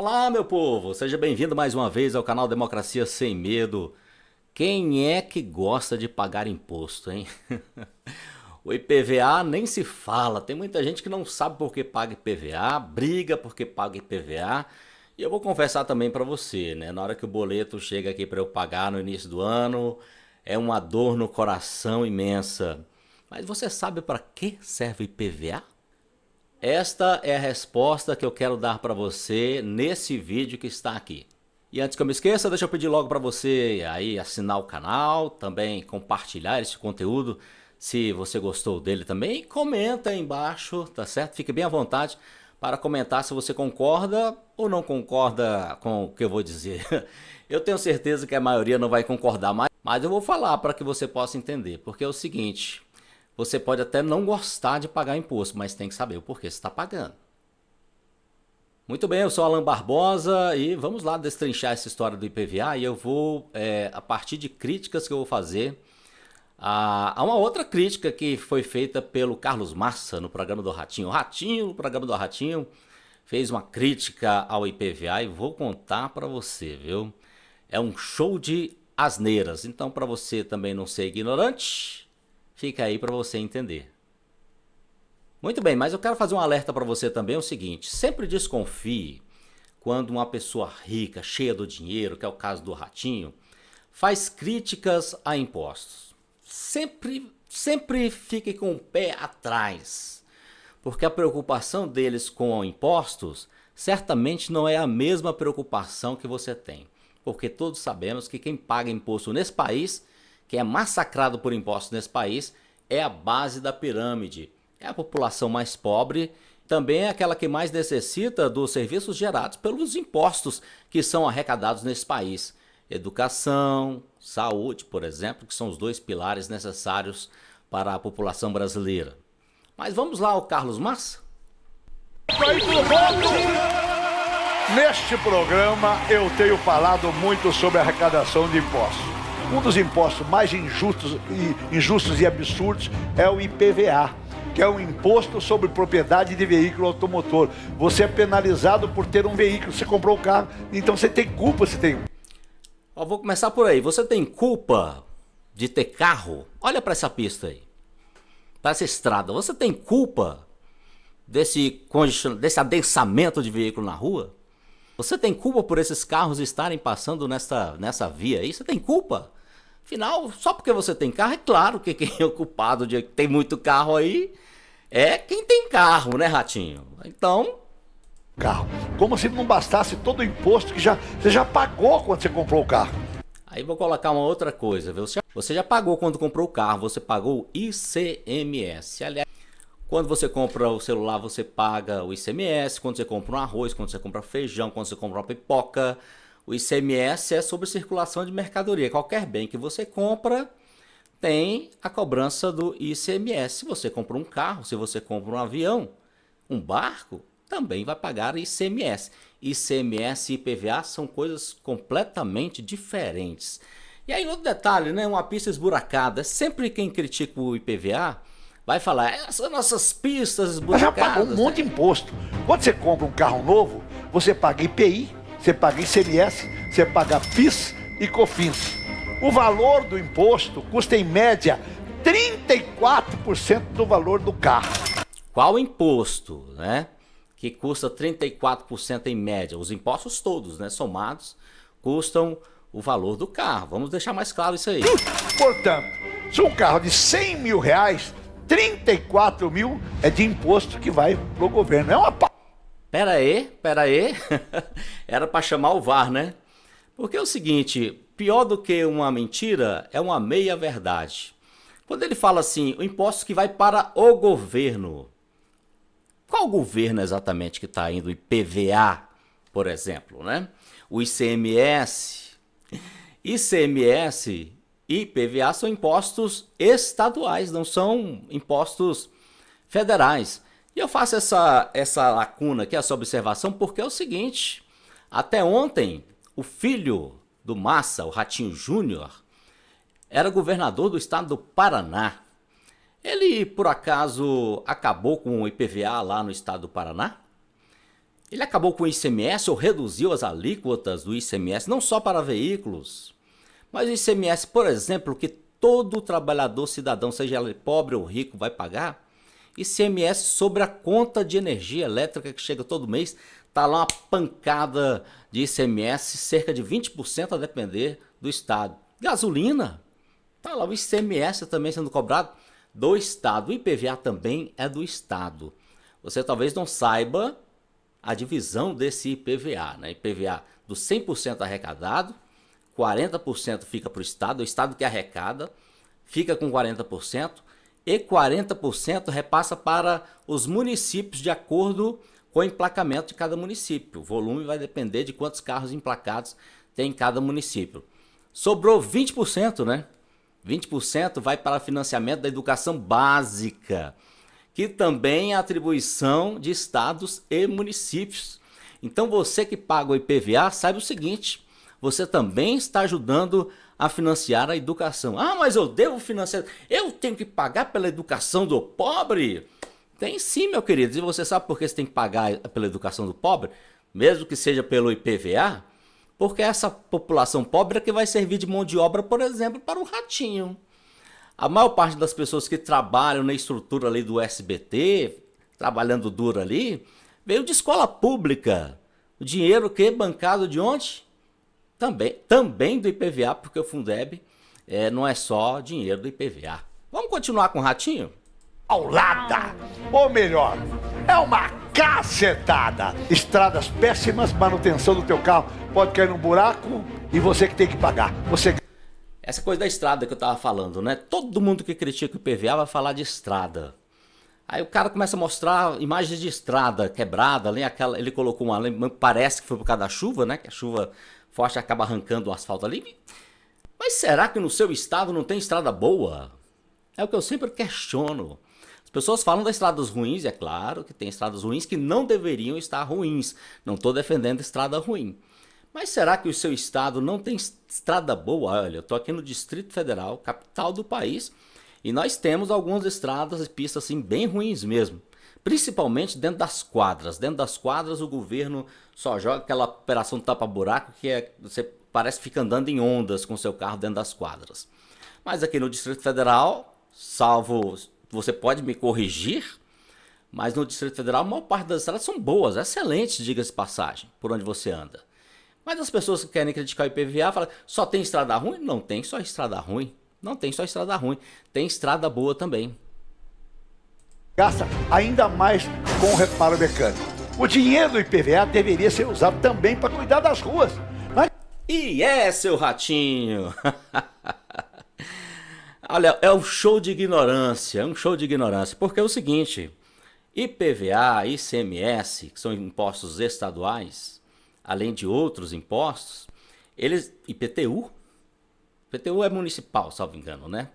Olá, meu povo! Seja bem-vindo mais uma vez ao canal Democracia Sem Medo. Quem é que gosta de pagar imposto, hein? O IPVA nem se fala. Tem muita gente que não sabe por que paga IPVA, briga porque paga IPVA. E eu vou confessar também para você, né? Na hora que o boleto chega aqui para eu pagar no início do ano, é uma dor no coração imensa. Mas você sabe para que serve o IPVA? Esta é a resposta que eu quero dar para você nesse vídeo que está aqui. E antes que eu me esqueça, deixa eu pedir logo para você aí assinar o canal, também compartilhar esse conteúdo se você gostou dele também. E comenta aí embaixo, tá certo? Fique bem à vontade para comentar se você concorda ou não concorda com o que eu vou dizer. Eu tenho certeza que a maioria não vai concordar mais, mas eu vou falar para que você possa entender, porque é o seguinte... Você pode até não gostar de pagar imposto, mas tem que saber o porquê você está pagando. Muito bem, eu sou Alan Barbosa e vamos lá destrinchar essa história do IPVA e eu vou, a partir de críticas que eu vou fazer, a uma outra crítica que foi feita pelo Carlos Massa no programa do Ratinho. O Ratinho, no programa do Ratinho, fez uma crítica ao IPVA e vou contar para você, viu? É um show de asneiras, então para você também não ser ignorante... Fica aí para você entender. Muito bem, mas eu quero fazer um alerta para você também, é o seguinte, sempre desconfie quando uma pessoa rica, cheia do dinheiro, que é o caso do Ratinho, faz críticas a impostos. Sempre fique com o pé atrás, porque a preocupação deles com impostos certamente não é a mesma preocupação que você tem. Porque todos sabemos que quem paga imposto nesse país... Quem é massacrado por impostos nesse país é a base da pirâmide. É a população mais pobre, também é aquela que mais necessita dos serviços gerados pelos impostos que são arrecadados nesse país. Educação, saúde, por exemplo, que são os dois pilares necessários para a população brasileira. Mas vamos lá ao Carlos Massa? Neste programa eu tenho falado muito sobre a arrecadação de impostos. Um dos impostos mais injustos e absurdos é o IPVA, que é um imposto sobre propriedade de veículo automotor. Você é penalizado por ter um veículo, você comprou o carro, então você tem culpa se tem. Eu vou começar por aí. Você tem culpa de ter carro? Olha para essa pista aí, para essa estrada. Você tem culpa desse adensamento de veículo na rua? Você tem culpa por esses carros estarem passando nessa via aí? Você tem culpa? Afinal, só porque você tem carro, é claro que quem é o culpado de ter muito carro aí é quem tem carro, né, Ratinho? Então... Carro. Como se não bastasse todo o imposto que você já pagou quando você comprou o carro. Aí vou colocar uma outra coisa, viu? Você já pagou quando comprou o carro, você pagou o ICMS. Aliás, quando você compra o celular, você paga o ICMS. Quando você compra um arroz, quando você compra feijão, quando você compra uma pipoca... O ICMS é sobre circulação de mercadoria. Qualquer bem que você compra tem a cobrança do ICMS. Se você compra um carro, se você compra um avião, um barco, também vai pagar ICMS. ICMS e IPVA são coisas completamente diferentes. E aí outro detalhe, né? Uma pista esburacada. Sempre quem critica o IPVA vai falar, essas nossas pistas esburacadas... Mas já pagou um monte de imposto. Quando você compra um carro novo, você paga IPI, você paga ICMS, você paga PIS e COFINS. O valor do imposto custa em média 34% do valor do carro. Qual imposto, né? Que custa 34% em média? Os impostos todos, né? Somados, custam o valor do carro. Vamos deixar mais claro isso aí. Portanto, se um carro de 100 mil reais, 34 mil é de imposto que vai pro governo. É uma... Pera aí. Era para chamar o VAR, né? Porque é o seguinte, pior do que uma mentira é uma meia-verdade. Quando ele fala assim, o imposto que vai para o governo. Qual governo exatamente que está indo? O IPVA, por exemplo, né? O ICMS. ICMS e IPVA são impostos estaduais, não são impostos federais. E eu faço essa lacuna aqui, essa observação, porque é o seguinte, até ontem, o filho do Massa, o Ratinho Júnior, era governador do estado do Paraná. Ele, por acaso, acabou com o IPVA lá no estado do Paraná? Ele acabou com o ICMS ou reduziu as alíquotas do ICMS, não só para veículos, mas o ICMS, por exemplo, que todo trabalhador cidadão, seja ele pobre ou rico, vai pagar. ICMS sobre a conta de energia elétrica que chega todo mês, está lá uma pancada de ICMS, cerca de 20% a depender do estado. Gasolina, está lá o ICMS também sendo cobrado do estado. O IPVA também é do estado. Você talvez não saiba a divisão desse IPVA, né? IPVA do 100% arrecadado, 40% fica para o estado que arrecada, fica com 40%, e 40% repassa para os municípios de acordo com o emplacamento de cada município. O volume vai depender de quantos carros emplacados tem em cada município. Sobrou 20%, né? 20% vai para financiamento da educação básica, que também é atribuição de estados e municípios. Então você que paga o IPVA, saiba o seguinte, você também está ajudando a financiar a educação. Ah, mas eu devo financiar, eu tenho que pagar pela educação do pobre? Tem sim, meu querido. E você sabe por que você tem que pagar pela educação do pobre? Mesmo que seja pelo IPVA? Porque essa população pobre é que vai servir de mão de obra, por exemplo, para o Ratinho. A maior parte das pessoas que trabalham na estrutura ali do SBT, trabalhando duro ali, veio de escola pública. O dinheiro que bancado de onde? Também do IPVA, porque o Fundeb não é só dinheiro do IPVA. Vamos continuar com o Ratinho? Paulada, ou melhor, é uma cacetada. Estradas péssimas, manutenção do teu carro pode cair num buraco e você que tem que pagar. Essa coisa da estrada que eu tava falando, né? Todo mundo que critica o IPVA vai falar de estrada. Aí o cara começa a mostrar imagens de estrada quebrada, ali, ele colocou uma, parece que foi por causa da chuva, né? Que a chuva forte acaba arrancando o asfalto ali. Mas será que no seu estado não tem estrada boa? É o que eu sempre questiono. As pessoas falam das estradas ruins, é claro que tem estradas ruins que não deveriam estar ruins. Não estou defendendo estrada ruim. Mas será que o seu estado não tem estrada boa? Olha, eu estou aqui no Distrito Federal, capital do país, e nós temos algumas estradas e pistas assim bem ruins mesmo. Principalmente dentro das quadras. Dentro das quadras o governo só joga aquela operação tapa-buraco que você parece que fica andando em ondas com seu carro dentro das quadras. Mas aqui no Distrito Federal, salvo, você pode me corrigir, mas no Distrito Federal a maior parte das estradas são boas, excelentes, diga-se de passagem, por onde você anda. Mas as pessoas que querem criticar o IPVA falam, só tem estrada ruim? Não tem só estrada ruim. Não tem só estrada ruim. Tem estrada boa também. Gasta ainda mais com o reparo mecânico. O dinheiro do IPVA deveria ser usado também para cuidar das ruas. Mas... E seu Ratinho? Olha, é um show de ignorância. É um show de ignorância. Porque é o seguinte, IPVA, ICMS, que são impostos estaduais, além de outros impostos, IPTU é municipal, salvo engano, né?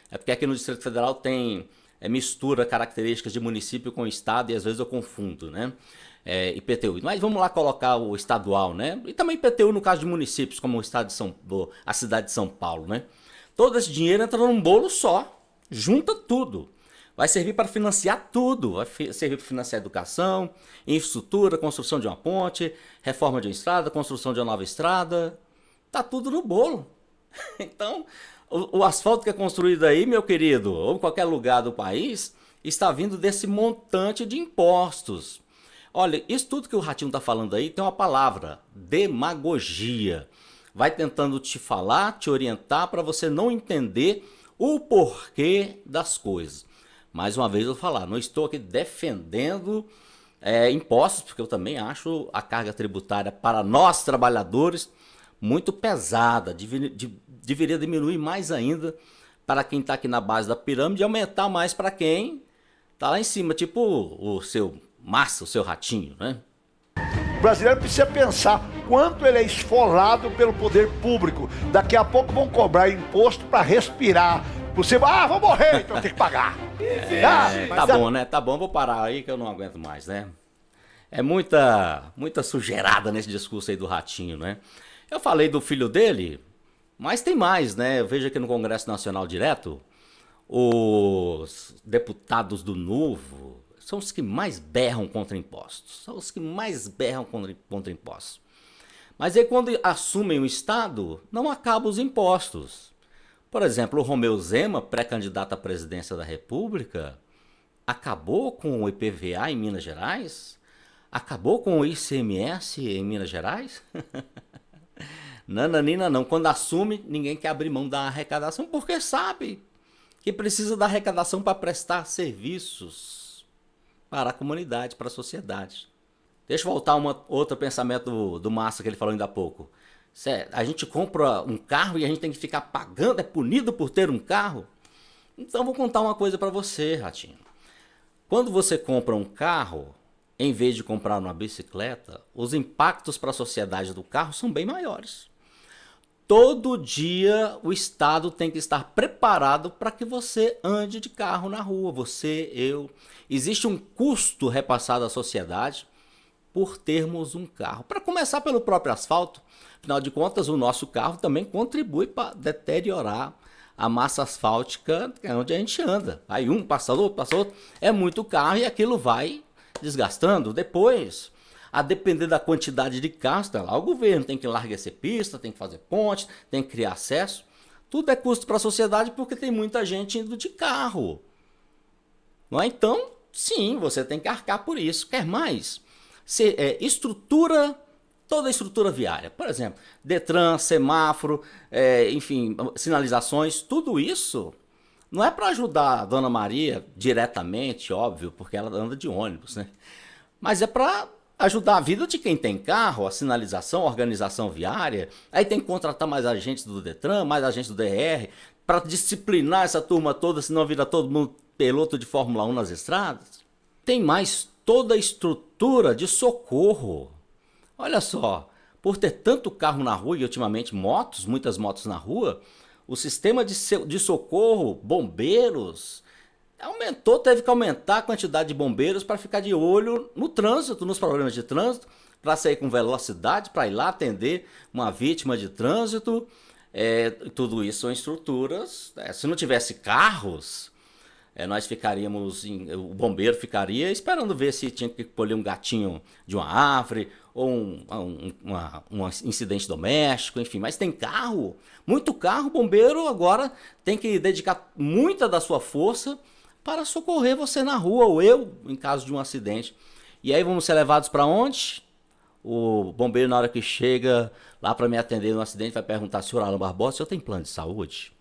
É porque aqui no Distrito Federal tem mistura características de município com estado e às vezes eu confundo, né? IPTU. Mas vamos lá colocar o estadual, né? E também IPTU no caso de municípios, como o estado de a cidade de São Paulo, né? Todo esse dinheiro entra num bolo só, junta tudo. Vai servir para financiar tudo, vai servir para financiar educação, infraestrutura, construção de uma ponte, reforma de uma estrada, construção de uma nova estrada, tá tudo no bolo. Então, o asfalto que é construído aí, meu querido, ou em qualquer lugar do país, está vindo desse montante de impostos. Olha, isso tudo que o Ratinho está falando aí tem uma palavra, demagogia. Vai tentando te falar, te orientar para você não entender o porquê das coisas. Mais uma vez eu vou falar, não estou aqui defendendo impostos, porque eu também acho a carga tributária para nós trabalhadores muito pesada. Deveria diminuir mais ainda para quem está aqui na base da pirâmide e aumentar mais para quem está lá em cima, tipo o seu Massa, o seu Ratinho, né? O brasileiro precisa pensar quanto ele é esfolado pelo poder público. Daqui a pouco vão cobrar imposto para respirar. Você vou morrer, então tem que pagar. Tá bom, né? Tá bom, vou parar aí que eu não aguento mais, né? É muita sujeirada nesse discurso aí do Ratinho, né? Eu falei do filho dele, mas tem mais, né? Eu vejo aqui no Congresso Nacional direto, os deputados do Novo, são os que mais berram contra impostos. São os que mais berram contra impostos. Mas aí quando assumem o Estado, não acabam os impostos. Por exemplo, o Romeu Zema, pré-candidato à presidência da República, acabou com o IPVA em Minas Gerais? Acabou com o ICMS em Minas Gerais? Nananina não. Quando assume, ninguém quer abrir mão da arrecadação, porque sabe que precisa da arrecadação para prestar serviços para a comunidade, para a sociedade. Deixa eu voltar a outro pensamento do Massa que ele falou ainda há pouco. A gente compra um carro e a gente tem que ficar pagando, é punido por ter um carro? Então vou contar uma coisa para você, Ratinho. Quando você compra um carro, em vez de comprar uma bicicleta, os impactos para a sociedade do carro são bem maiores. Todo dia o Estado tem que estar preparado para que você ande de carro na rua, você, eu. Existe um custo repassado à sociedade por termos um carro. Para começar pelo próprio asfalto, afinal de contas o nosso carro também contribui para deteriorar a massa asfáltica onde a gente anda. Aí um passa outro, é muito carro e aquilo vai desgastando. Depois, a depender da quantidade de carros, tá lá o governo tem que enlarguecer pista, tem que fazer ponte, tem que criar acesso. Tudo é custo para a sociedade porque tem muita gente indo de carro. Não é? Então, sim, você tem que arcar por isso. Quer mais? Toda a estrutura viária. Por exemplo, Detran, semáforo, enfim, sinalizações, tudo isso não é para ajudar a Dona Maria diretamente, óbvio, porque ela anda de ônibus, né? Mas é para ajudar a vida de quem tem carro, a sinalização, a organização viária. Aí tem que contratar mais agentes do Detran, mais agentes do DR, para disciplinar essa turma toda, senão vira todo mundo piloto de Fórmula 1 nas estradas. Tem mais toda a estrutura de socorro. Olha só, por ter tanto carro na rua e ultimamente muitas motos na rua, o sistema de socorro, bombeiros, teve que aumentar a quantidade de bombeiros para ficar de olho no trânsito, nos problemas de trânsito, para sair com velocidade, para ir lá atender uma vítima de trânsito. Tudo isso são estruturas. Se não tivesse carros, nós ficaríamos, o bombeiro ficaria esperando ver se tinha que colher um gatinho de uma árvore ou um incidente doméstico, enfim. Mas tem carro, muito carro, o bombeiro agora tem que dedicar muita da sua força para socorrer você na rua, ou eu, em caso de um acidente. E aí vamos ser levados para onde? O bombeiro, na hora que chega lá para me atender no acidente, vai perguntar: senhor Alan Barbosa, o senhor tem plano de saúde?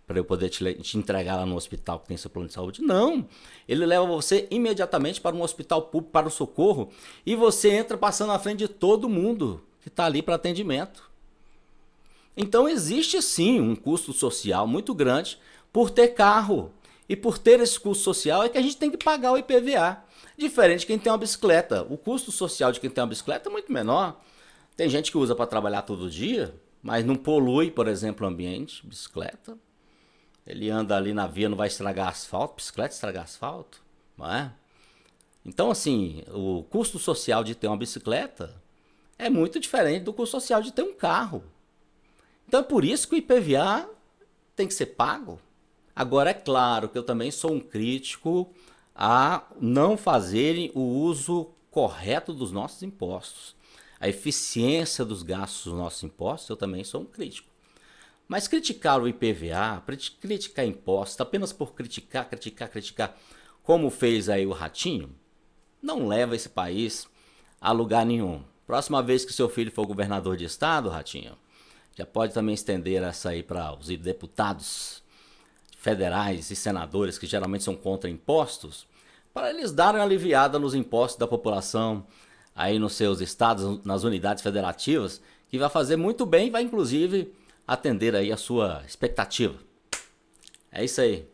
Para eu poder te entregar lá no hospital que tem seu plano de saúde? Não, ele leva você imediatamente para um hospital público, para o socorro, e você entra passando na frente de todo mundo que está ali para atendimento. Então existe sim um custo social muito grande por ter carro. E por ter esse custo social é que a gente tem que pagar o IPVA. Diferente de quem tem uma bicicleta. O custo social de quem tem uma bicicleta é muito menor. Tem gente que usa para trabalhar todo dia, mas não polui, por exemplo, o ambiente. Bicicleta. Ele anda ali na via, não vai estragar asfalto. Bicicleta estragar asfalto, não é? Então, assim, o custo social de ter uma bicicleta é muito diferente do custo social de ter um carro. Então é por isso que o IPVA tem que ser pago. Agora, é claro que eu também sou um crítico a não fazerem o uso correto dos nossos impostos. A eficiência dos gastos dos nossos impostos, eu também sou um crítico. Mas criticar o IPVA, criticar impostos, apenas por criticar, como fez aí o Ratinho, não leva esse país a lugar nenhum. Próxima vez que seu filho for governador de estado, Ratinho, já pode também estender essa aí para os deputados federais e senadores que geralmente são contra impostos, para eles darem uma aliviada nos impostos da população aí nos seus estados, nas unidades federativas, que vai fazer muito bem e vai inclusive atender aí a sua expectativa. É isso aí.